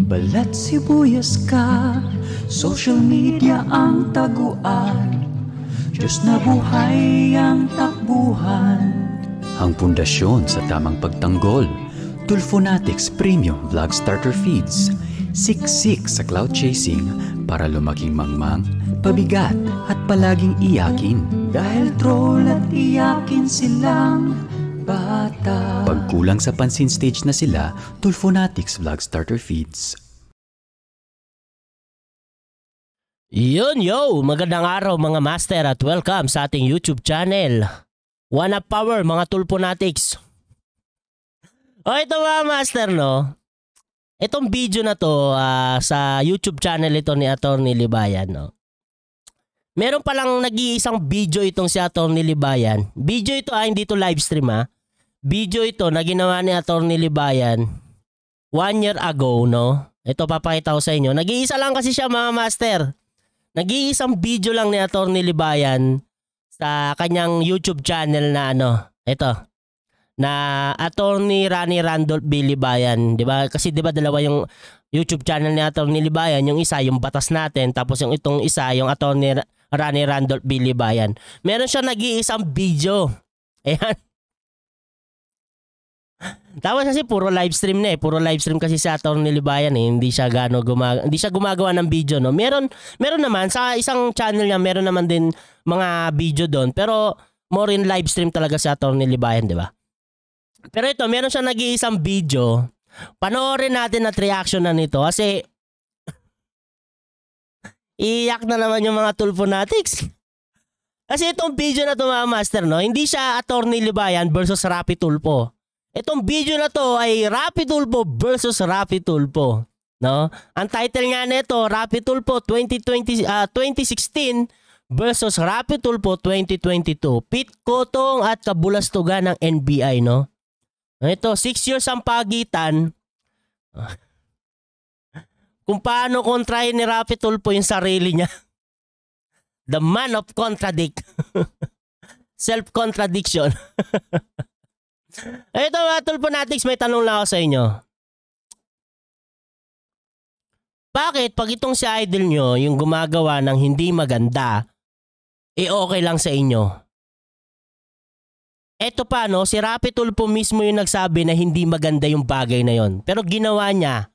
Balat sibuyas ka, social media ang taguan, Diyos na buhay ang takbuhan. Ang pundasyon sa tamang pagtanggol, Tulfonatics Premium Vlog Starter Feeds. Siksik sa cloud chasing para lumaking mangmang, pabigat at palaging iyakin. Dahil troll at iyakin silang bata. Pagkulang sa pansin stage na sila, Tulfonatics Vlog Starter Feeds. Yun yo! Magandang araw mga master at welcome sa ating YouTube channel. One up power mga Tulfonatics. O ito mga master no. Itong video na to sa YouTube channel ito ni Atty. Libayan no. Meron palang nag-iisang video itong si Atty. Libayan. Video ito hindi to live stream Video ito na ginawa ni Atty. Libayan 1 year ago no. Ito papakita ko sa inyo. Nag-iisa lang kasi siya mga master. Nag-iisang video lang ni Atty. Libayan sa kanyang YouTube channel na ito. Na Atty. Rani Randolph B. Libayan, 'di ba? Kasi 'di ba dalawa yung YouTube channel ni Atty. Libayan, yung isa yung Batas Natin, tapos yung itong isa yung Atty. Rani Randolph B. Libayan. Meron siya nag-iisang video. Ayan. Tapos kasi puro live stream na puro live stream kasi si Atty. Libayan hindi siya hindi siya gumagawa ng video no. Meron naman sa isang channel niya, meron naman din mga video doon, pero more in live stream talaga si Atty. Libayan, 'di ba? Pero ito, meron siya nag-iisang video. Panoorin natin at reaction na nito kasi iyak na naman yung mga Tulfonatics. Kasi itong video na to mga master no, hindi siya Atty. Libayan versus Raffy Tulfo. Itong video na to ay Raffy Tulfo versus Raffy Tulfo, no? Ang title nga nito, Raffy Tulfo 2016 versus Raffy Tulfo 2022. Pit Kotong at kabulastugan ng NBI, no? Ito, 6 years ang pagitan. Kung paano kontrahin ni Raffy Tulfo yung sarili niya. The man of contradict. Self-contradiction. Ito mga Tulfonatics, may tanong lang ako sa inyo. Bakit pag itong si idol nyo, yung gumagawa ng hindi maganda, okay lang sa inyo? Ito pa no, si Raffy Tulfo mismo yung nagsabi na hindi maganda yung bagay na yon. Pero ginawa niya.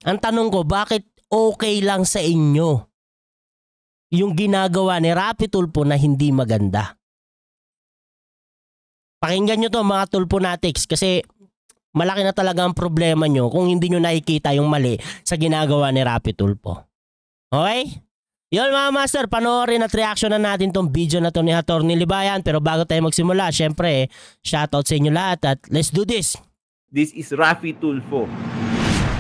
Ang tanong ko, bakit okay lang sa inyo yung ginagawa ni Raffy Tulfo na hindi maganda? Pakinggan nyo to mga Tulfonatics kasi malaki na talaga ang problema nyo kung hindi nyo nakikita yung mali sa ginagawa ni Raffy Tulfo. Okay? Yun mga master, panoorin at reaction na natin tong video na to ni Atty. Libayan. Pero bago tayo magsimula, syempre, shoutout sa inyo lahat at let's do this. This is Raffy Tulfo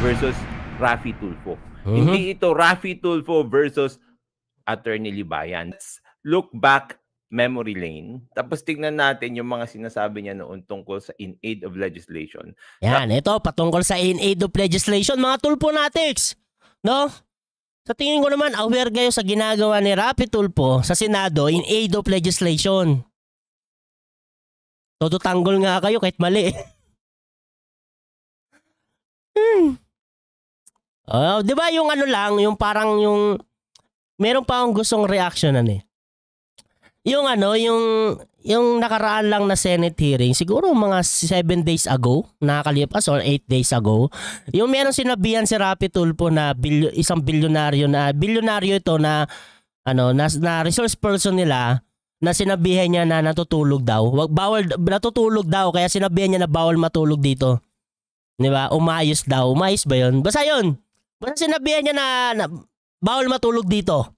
versus Raffy Tulfo. Hindi ito Raffy Tulfo versus Atty. Libayan. Let's look back memory lane. Tapos tignan natin yung mga sinasabi niya noon tungkol sa in aid of legislation. Yan, ito patungkol sa in aid of legislation mga Tulfonatics. No? Sa tingin ko naman, aware kayo sa ginagawa ni Raffy Tulfo sa Senado in aid of legislation. Todo tanggol nga kayo kahit mali. Di ba yung lang, yung parang yung meron pa akong gustong reactionan Yung yung nakaraan lang na Senate hearing, siguro mga 7 days ago, nakakalipas or 8 days ago, yung meron sinabihan si Raffy Tulfo na isang bilyonaryo ito na na resource person nila, na sinabihan niya na natutulog daw. Natutulog daw kaya sinabihan niya na bawal matulog dito. 'Di ba? Umayos daw. Umayos ba 'yon? Basta 'yon. Basta sinabihan niya na bawal matulog dito.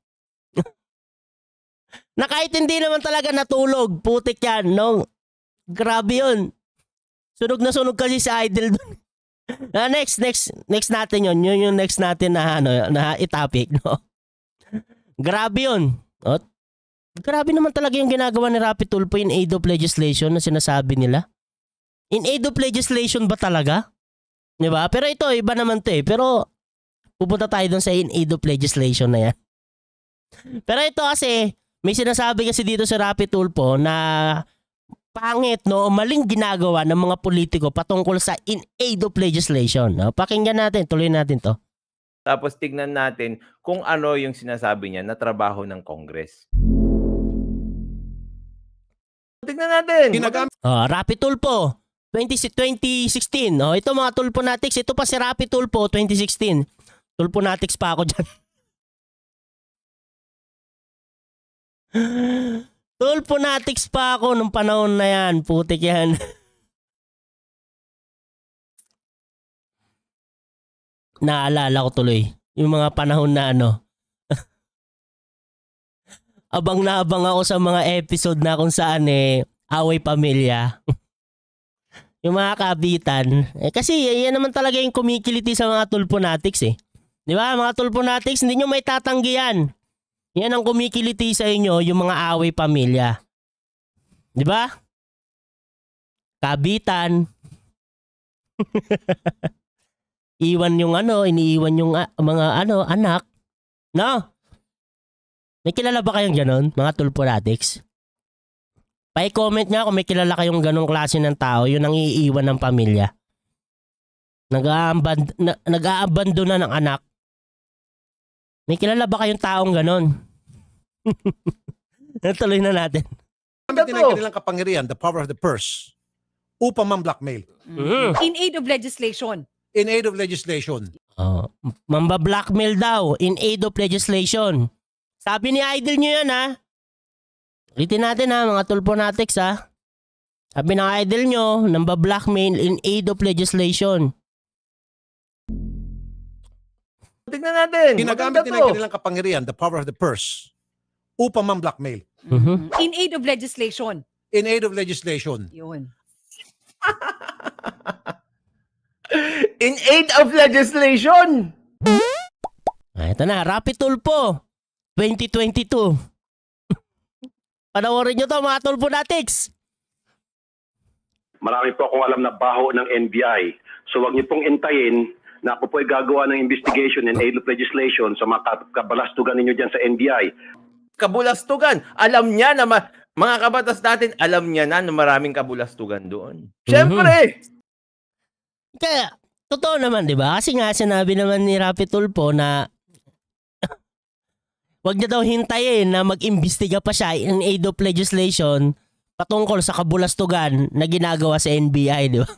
Na kahit hindi naman talaga natulog, putik yan, no? Grabe yun. Sunog na sunog kasi si idol dun. Next natin yun. Yun yung next natin na i-topic, no? Grabe yun. Grabe naman talaga yung ginagawa ni Raffy Tulfo in aid of legislation na sinasabi nila. In aid of legislation ba talaga? Diba? Pero ito, iba naman to Pero pupunta tayo dun sa in aid of legislation na yan. Pero ito kasi, may sinasabi kasi dito sa Raffy Tulfo na pangit no, maling ginagawa ng mga politiko patungkol sa in aid of legislation. No? Pakinggan natin, tuloy natin to. Tapos tignan natin kung ano yung sinasabi niya na trabaho ng Congress. Tignan natin. Rapi Tulfo, 2016. Ito mga Tulfonatics, ito pa si Rapi Tulfo, 2016. Tulfonatics pa ako dyan. Tulfonatics pa ako nung panahon na yan. Putik yan. Naalala ko tuloy. Yung mga panahon na ano. Abang na abang ako sa mga episode na kung saan away pamilya. Yung mga kabitan. Kasi yan naman talaga yung kumikiliti sa mga Tulfonatics eh. Di ba mga Tulfonatics, hindi nyo may tatanggi yan. Yan ang kumikiliti sa inyo, yung mga away pamilya. Di ba? Kabitan. Iwan yung iniiwan yung mga anak. No? May kilala ba kayong ganon, mga Tulfonatics? Pa-comment nga kung may kilala kayong ganong klase ng tao, yun ang iiwan ng pamilya. Nag-aabandona ng anak. May kilala ba kayong taong ganon? Tuloy na natin. Gamit nila yung kanilang kapangyarihan, the power of the purse, upang man-blackmail. In aid of legislation. In aid of legislation. Mamba-blackmail daw in aid of legislation. Sabi ni idol nyo yan ha. Ulitin natin ha mga Tulfonatics ha. Sabi ng idol nyo, namba-blackmail in aid of legislation. Tignan natin. Ginagamit nila yung kanilang kapangyarihan, the power of the purse, upang man-blackmail. In aid of legislation. In aid of legislation. Yun. In aid of legislation. Ito na, Rapi Tulfo, 2022. Panoorin nyo to mga Tulfonatics. Marami po akong alam na baho ng NBI. So wag niyo pong intayin na ako po ay gagawa ng investigation and aid of legislation sa mga kabalastugan ninyo dyan sa NBI. Kabulastugan. Alam niya na mga kabatas natin, alam niya na maraming kabulastugan doon. Siyempre! Kaya, totoo naman, di ba? Kasi nga, sinabi naman ni Rapi Tulfo na wag niya daw hintayin na mag-imbestiga pa siya in aid of legislation patungkol sa kabulastugan na ginagawa sa NBI, di ba?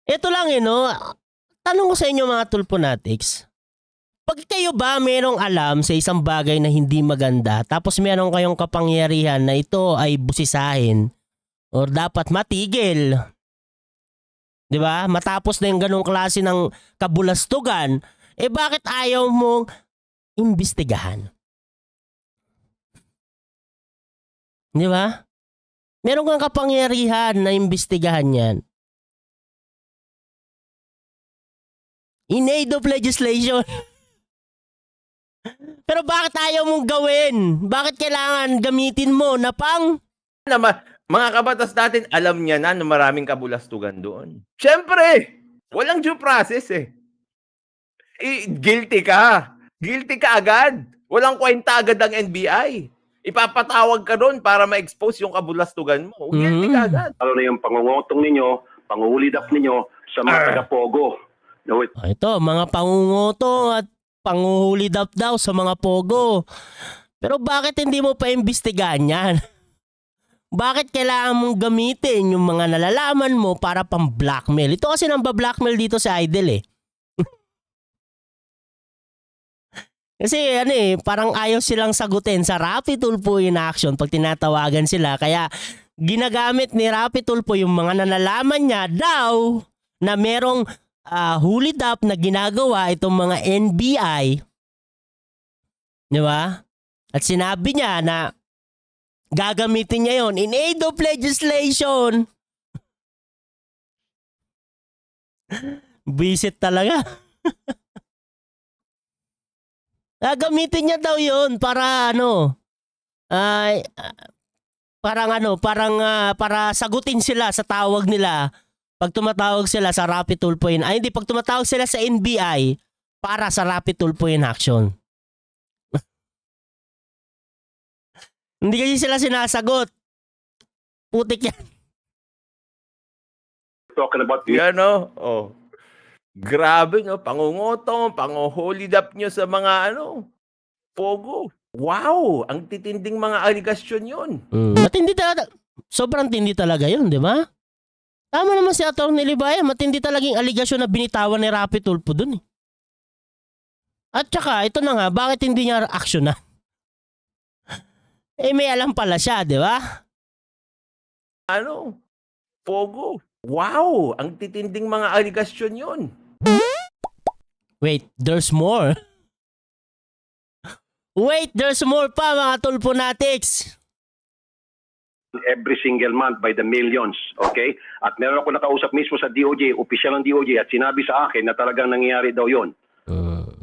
Ito lang no? Tanong ko sa inyo mga Tulfonatics. Pag kayo ba merong alam sa isang bagay na hindi maganda, tapos meron kayong kapangyarihan na ito ay busisahin or dapat matigil, di ba? Matapos na yung ganong klase ng kabulastugan, bakit ayaw mong imbestigahan? Di ba? Meron kang kapangyarihan na imbestigahan yan. In aid of legislation. Pero bakit ayaw mong gawin? Bakit kailangan gamitin mo na pang... Mga kabatas natin, alam niya na maraming kabulastugan doon. Siyempre! Walang due process eh. Guilty ka. Guilty ka agad. Walang kwenta agad ang NBI. Ipapatawag ka doon para ma-expose yung kabulastugan mo. Guilty ka agad. Ano na yung pangungutong ninyo, pangungulidap ninyo sa mga taga-pogo. Ito, mga pangunguto at panguhulidap daw sa mga pogo. Pero bakit hindi mo pa imbestigahan yan? Bakit kailangan mong gamitin yung mga nalalaman mo para pang-blackmail? Ito kasi nang ba-blackmail dito sa idol eh. Kasi parang ayaw silang sagutin sa Rapi Tulfo in action pag tinatawagan sila. Kaya ginagamit ni Rapi Tulfo yung mga nalalaman niya daw na merong hulid up na ginagawa itong mga NBI. Di ba? At sinabi niya na gagamitin niya yon in aid of legislation. Visit talaga. Gagamitin niya daw yon para para sagutin sila sa tawag nila. Pag tumatawag sila sa Rapi Tulfo pag tumatawag sila sa NBI para sa Rapi Tulfo in action. Hindi kasi sila sinasagot. Putik yan. Talking about Yan o. Oh. Grabe no, pangungutong, panguhulid up nyo sa mga pogo. Wow, ang titinding mga aligasyon yun. Matindi talaga. Sobrang tindi talaga yun, di ba? Tama naman si Atty. Libayan, matindi talagang aligasyon na binitawan ni Rapi Tulfo dun eh. At saka, ito na nga, bakit hindi niya action na? May alam pala siya, di ba? Pogo. Wow, ang titinding mga aligasyon yun. Wait, there's more. Wait, there's more pa mga Tulfonatics. every single month by the millions, okay? At meron ako nakausap mismo sa DOJ, opisyal ng DOJ, at sinabi sa akin na talagang nangyayari daw yon.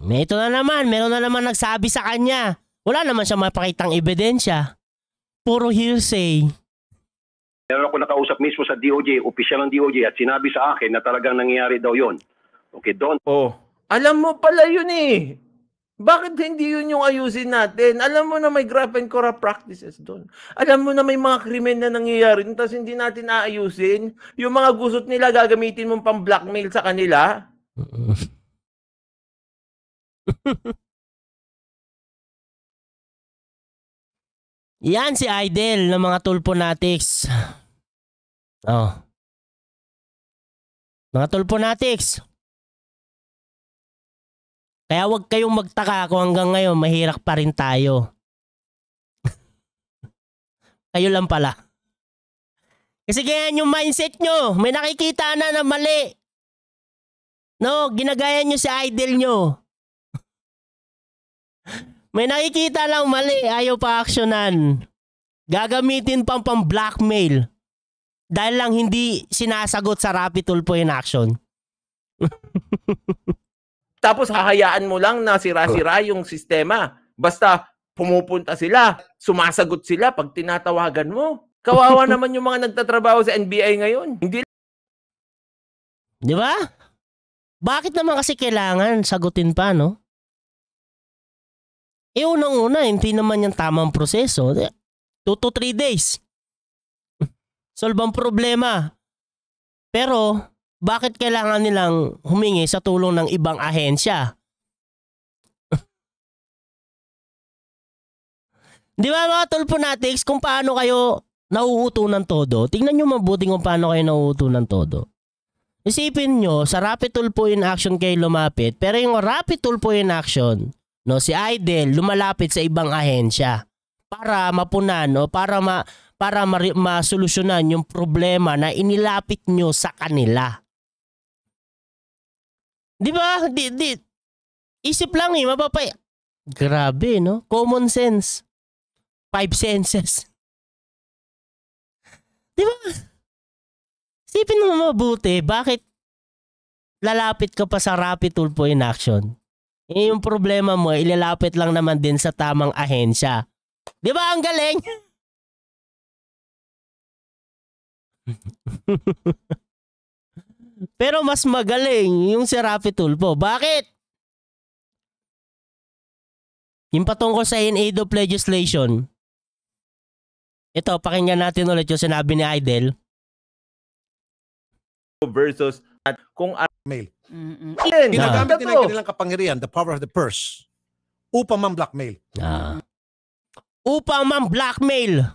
Ito na naman, meron na naman nagsabi sa kanya. Wala naman siya mapakitang ebidensya. Puro hearsay. Meron ako nakausap mismo sa DOJ, opisyal ng DOJ, at sinabi sa akin na talagang nangyayari daw yon. Okay, don't. Oh, alam mo pala yun eh. Bakit hindi yun yung ayusin natin? Alam mo na may graft and corrupt practices doon. Alam mo na may mga krimen na nangyayari doon, tapos hindi natin aayusin. Yung mga gusot nila gagamitin mong pang-blackmail sa kanila. Yan si Idol ng mga Tulfonatics. Oh. Mga Tulfonatics. Kaya wag kayong magtaka kung hanggang ngayon mahirap pa rin tayo. Kayo lang pala. Kasi ganyan yung mindset nyo. May nakikita na mali. No, ginagaya nyo si idol nyo. May nakikita lang mali, ayaw pa aksyonan. Gagamitin pang blackmail. Dahil lang hindi sinasagot sa Rapi Tulfo in action. Tapos hahayaan mo lang na sira-sira yung sistema. Basta pumupunta sila, sumasagot sila pag tinatawagan mo. Kawawa naman yung mga nagtatrabaho sa NBI ngayon. Hindi. Di ba? Bakit naman kasi kailangan sagutin pa, no? Unang-una, hindi naman yung tamang proseso. 2 to 3 days. Solve ang problema. Pero, bakit kailangan nilang humingi sa tulong ng ibang ahensya? Di ba mga Tulfonatics, kung paano kayo nauuto ng todo? Tingnan nyo mabuti kung paano kayo nauuto ng todo. Isipin nyo, sa Rapi Tulfo in action kayo lumapit, pero yung Rapi Tulfo in action, no, si Idol lumalapit sa ibang ahensya para mapunan o para masolusyonan yung problema na inilapit nyo sa kanila. Di ba? Isip lang eh, mapapay. Grabe, no? Common sense. 5 senses. Di ba? Isipin mo mabuti, bakit lalapit ka pa sa Rapi Tulfo in action? Yung problema mo, ilalapit lang naman din sa tamang ahensya. Di ba ang galing? Pero mas magaling yung si Rapi Tulfo. Bakit? Yung patungkol sa in-aid of legislation. Ito, pakinggan natin ulit yung sinabi ni Idol. Versus at kung Mail. Yan, Ginagamit nila ito. yung kanilang kapangyarihan, the power of the purse, upang man-blackmail. Upang man-blackmail.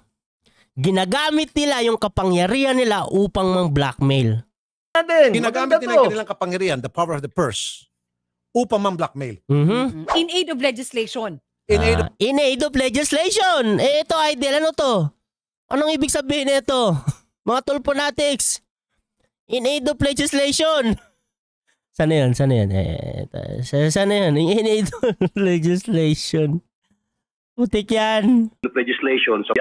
Ginagamit nila yung kapangyarihan nila upang man-blackmail. Ginagamit nila yung kanilang kapangyarihan, the power of the purse, upang man-blackmail. In aid of legislation. In aid of In aid of legislation. Ito, Idol, ano to? Anong ibig sabihin nito? Mga Tulfonatics. In aid of legislation. Sana yun? Sana yun? In aid of legislation. Putik yan. Legislation. So,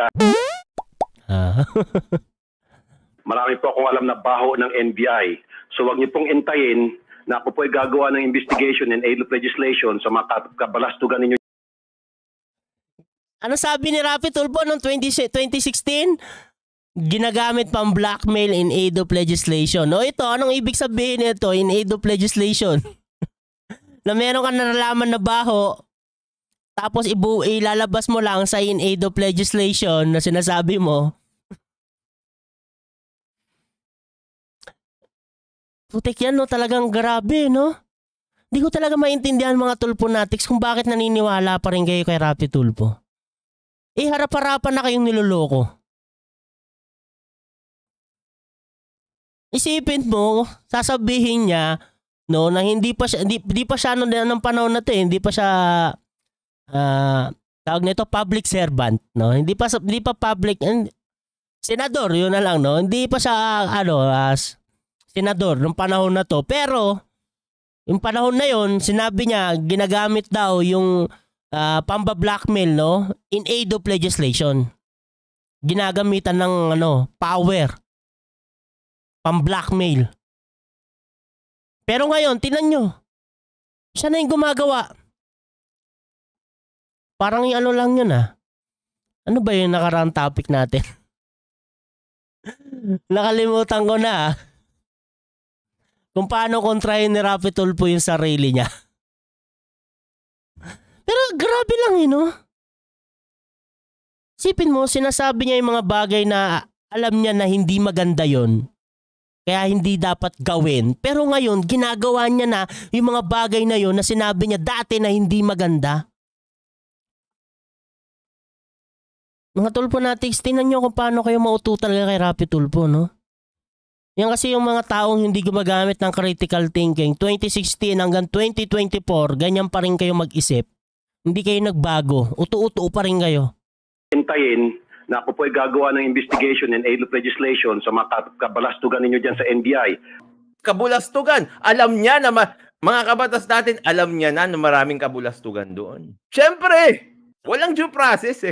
marami po akong alam na baho ng NBI. So wag niyo pong intayin na ako po ay gagawa ng investigation in aid of legislation sa mga kabalastugan ninyo. Ano sabi ni Rapi Tulfo noong 2016? Ginagamit pang blackmail in aid of legislation. O ito, anong ibig sabihin nito in aid of legislation? Na meron ka nalalaman na baho, tapos ilalabas mo lang sa in aid of legislation na sinasabi mo. Putik yan, no? Talagang grabe, no? Hindi ko talaga maintindihan mga Tulfonatics kung bakit naniniwala pa rin kayo kay Rapi Tulfo. Harap-harapan na kayong niloloko. Isipin mo, sasabihin niya, no, na hindi pa siya ng panahon na 'to, hindi pa siya tawag nito public servant, no? Hindi pa public senador, yun na lang, no? Hindi pa siya senador nung panahon na 'to. Pero yung panahon na yon, sinabi niya ginagamit daw yung pamba-blackmail, no, in aid of legislation. Ginagamitan ng power, pam-blackmail. Pero ngayon, tinan nyo, siya na yung gumagawa. Parang yung lang yun Ano ba yung nakaraang topic natin? Nakalimutan ko na kung paano kontrahin ni Rapi Tulfo yung sarili niya. Pero grabe lang Sipin mo, sinasabi niya yung mga bagay na alam niya na hindi maganda yon. Kaya hindi dapat gawin. Pero ngayon, ginagawa niya na yung mga bagay na yon na sinabi niya dati na hindi maganda. Mga Tulfonatics, tingnan niyo kung paano kayo mauto talaga kay Rapi Tulfo, no? Yan kasi yung mga taong hindi gumagamit ng critical thinking. 2016 hanggang 2024, ganyan pa rin kayo mag-isip. Hindi kayo nagbago. Uto-uto pa rin kayo. Hintayin na ako po ay gagawa ng investigation and aid of legislation sa mga kabalastugan ninyo dyan sa NBI. Kabulastugan. Alam niya na mga kabatas natin, alam niya na maraming kabulastugan doon. Siyempre, walang due process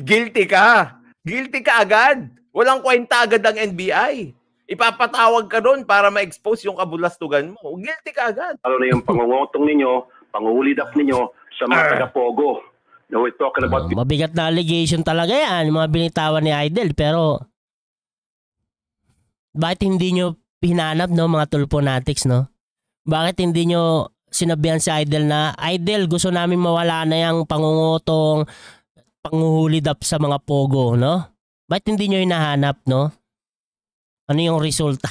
guilty ka. Guilty ka agad. Walang kwenta agad ang NBI. Ipapatawag ka doon para ma-expose yung kabulastugan mo. Guilty ka agad. Ano na yung pangungutong ninyo, pangungulidap ninyo sa mga taga-Pogo. Now we're talking about... Mabigat na allegation talaga yan, yung mga binitawan ni Idol. Pero, bakit hindi nyo hinanap, no, mga Tulfonatics, no? Bakit hindi nyo sinabihan si Idol na, Idol, gusto namin mawala na yung pangungutong, panguhulidap sa mga Pogo, no? Bakit hindi nyo hinahanap, no? Ano yung resulta?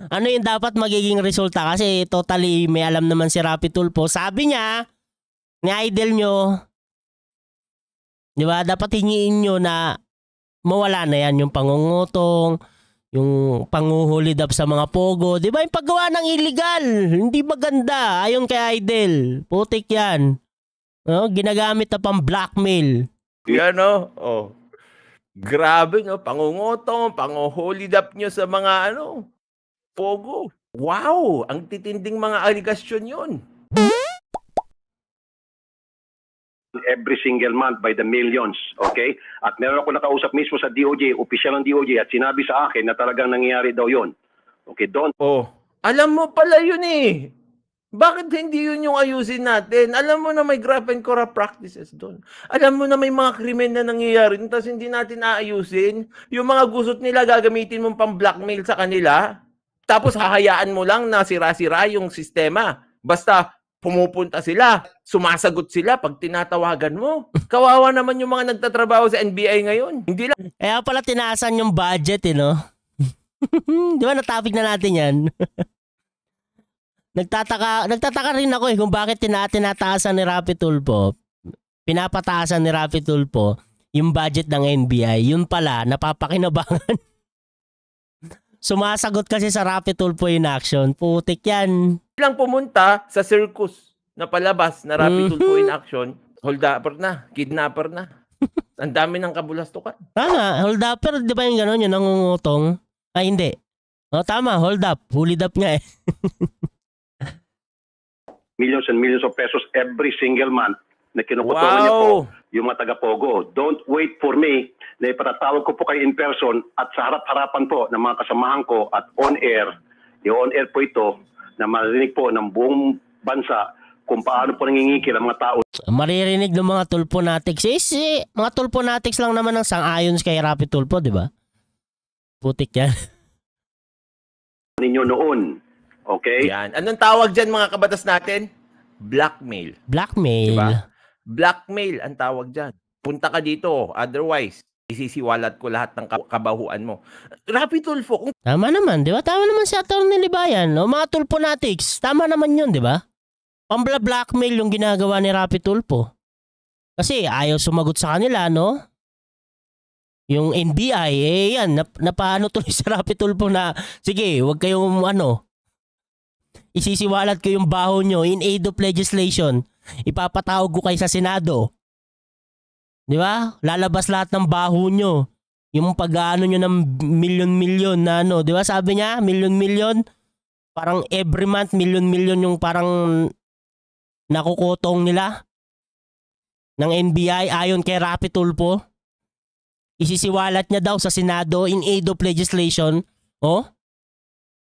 Ano yung dapat magiging resulta? Kasi totally may alam naman si Rapi Tulfo. Sabi niya, ni Idol nyo, di ba, dapat hingiin nyo na mawala na yan yung pangungutong, yung panguhulidap sa mga Pogo. Di ba, yung paggawa ng illegal, hindi maganda. Ayon kay Idol, putik yan. No? Ginagamit na pang blackmail. Yan grabe, pangungutong, panguhulidap nyo sa mga Pogo. Wow, ang titinding mga aligasyon yun. Every single month by the millions, okay? At meron ako nakausap mismo sa DOJ, opisyal ng DOJ, at sinabi sa akin na talagang nangyayari daw yon. Okay, don't. Alam mo pala yun Bakit hindi yun yung ayusin natin? Alam mo na may graft and corrupt practices doon. Alam mo na may mga krimen na nangyayari, tapos hindi natin aayusin. Yung mga gusot nila, gagamitin mong pang-blackmail sa kanila, tapos hahayaan mo lang na sira-sira yung sistema. Basta pumupunta sila, sumasagot sila pag tinatawagan mo. Kawawa naman yung mga nagtatrabaho sa NBI ngayon. Hindi lang. Kaya pala tinaasan yung budget, no? Di ba na-topic na natin yan? Nagtataka rin ako kung bakit tinataasan ni Rapi Tulfo, pinapataasan ni Rapi Tulfo yung budget ng NBI. Yun pala, napapakinabangan. Sumasagot kasi sa Rapi Tulfo in action. Putik yan. Lang pumunta sa circus na palabas na Rapi Tulfo in action, hold-upper na, kidnapper na. Ang dami ng kabulastukan. Tama, hold-upper, di ba yung gano'n, yung nangungutong? Ay, hindi. Tama, hold-up. Hulid-up nga Millions and millions of pesos every single month na kinukutungan niyo po yung mga taga-Pogo. Don't wait for me na ipatatawag ko po kayo in person at sa harap-harapan po ng mga kasamahan ko at on-air. I-on-air po ito na marinig po ng buong bansa kung paano po nangingikil ang mga tao. Maririnig ng mga Tulfonatics. Mga Tulfonatics lang naman ang sang-ayon kay Rapi Tulfo, di ba? Putik yan. Ninyo noon. Okay? Yan. Anong tawag dyan mga kabatas natin? blackmail. Blackmail. Diba? Blackmail ang tawag dyan. Punta ka dito, otherwise, isisiwalat ko lahat ng kabahuan mo. Rapi Tulfo, kung Tama naman, di ba? Tama naman si Atty. Libayan. O mga tulponatics, tama naman yun, di ba? Pambla-blackmail yung ginagawa ni Rapi Tulfo. Kasi ayaw sumagot sa kanila, no? Yung NBI, yan, napaano tuloy sa Rapi Tulfo na, sige, wag kayong isisiwalat ko yung baho nyo in aid of legislation. Ipapatawag ko kayo sa Senado. Di ba? Lalabas lahat ng baho nyo. Yung pag-ano nyo ng milyon-milyon na di ba? Sabi niya, milyon-milyon. Parang every month, milyon-milyon yung parang nakukutong nila ng NBI ayon kay Rapi Tulfo. Isisiwalat niya daw sa Senado in aid of legislation. Oh?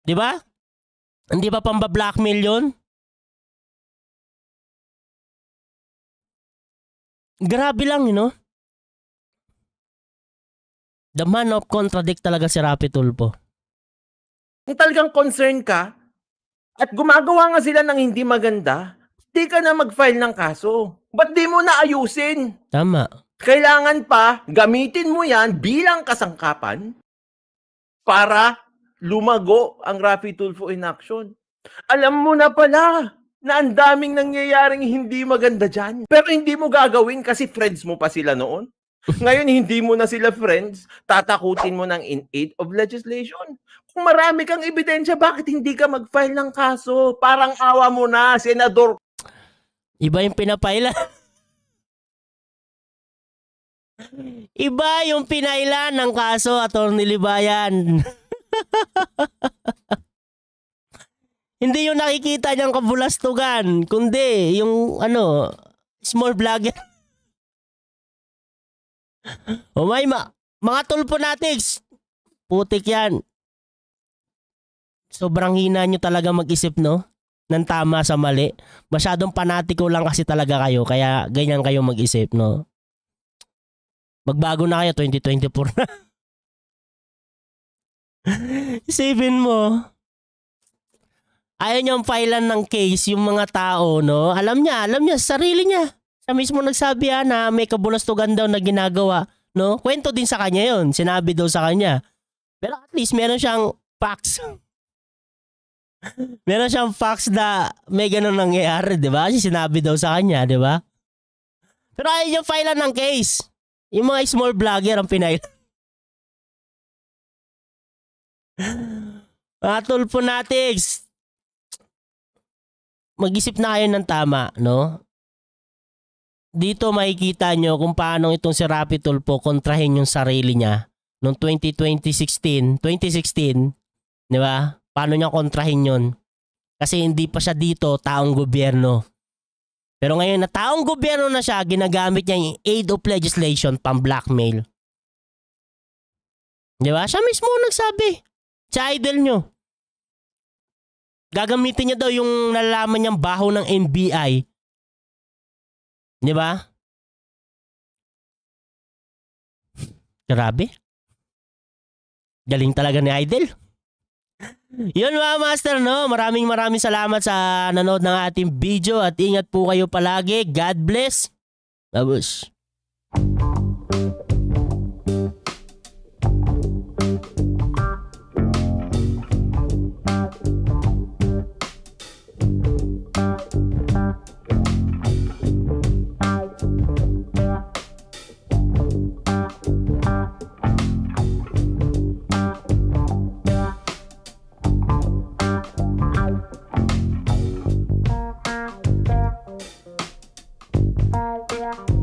Di ba? Hindi ba pamba-blackmail yun? Grabe lang, The man of contradict talaga si Rapi Tulfo. kung talagang concern ka, at gumagawa nga sila ng hindi maganda, di ka na mag-file ng kaso. Ba't di mo na ayusin? Tama. Kailangan pa, gamitin mo yan bilang kasangkapan para lumago ang Rapi Tulfo in action. Alam mo na pala na ang daming nangyayaring hindi maganda dyan. Pero hindi mo gagawin kasi friends mo pa sila noon. Ngayon, hindi mo na sila friends, tatakutin mo ng in aid of legislation. Kung marami kang ebidensya, bakit hindi ka mag-file ng kaso? Parang awa mo na, senador. Iba yung pinapaila. Iba yung pinailan ng kaso, Atty. Libayan. Hindi yung nakikita niyang kabulastugan, kundi yung small vlogger. O mga tulponatics, putik yan. Sobrang hina nyo talaga mag-isip, ng tama sa mali. Masyadong panatiko lang kasi talaga kayo, kaya ganyan kayo mag-isip, Magbago na kayo, 2024 na. Isipin mo. Ayaw niyang filean ng case yung mga tao, Alam niya, sarili niya. Siya mismo nagsabi na may kabulastugan daw na ginagawa, Kwento din sa kanya yun. Sinabi daw sa kanya. Pero at least meron siyang facts. Meron siyang facts na may ganun nangyayari, di ba? Kasi sinabi daw sa kanya, di ba? Pero ayaw niyang filean ng case. Yung mga small vlogger ang pinailan. Mga tulponatics, mag-isip na kayo ng tama, Dito makikita nyo kung paano itong si Rapi Tulfo kontrahin yung sarili niya noong 2016, di ba? Paano niya kontrahin yun? Kasi hindi pa siya dito taong gobyerno. Pero ngayon na taong gobyerno na siya, ginagamit niya yung aid of legislation pang-blackmail. Di ba? Siya mismo nagsabi. Siya idol nyo. Gagamitin niya daw yung nalalaman niyang baho ng NBI. Di ba? Grabe. Galing talaga ni Idol. Yun mga master, Maraming salamat sa nanood ng ating video at ingat po kayo palagi. God bless. Babos. Yeah.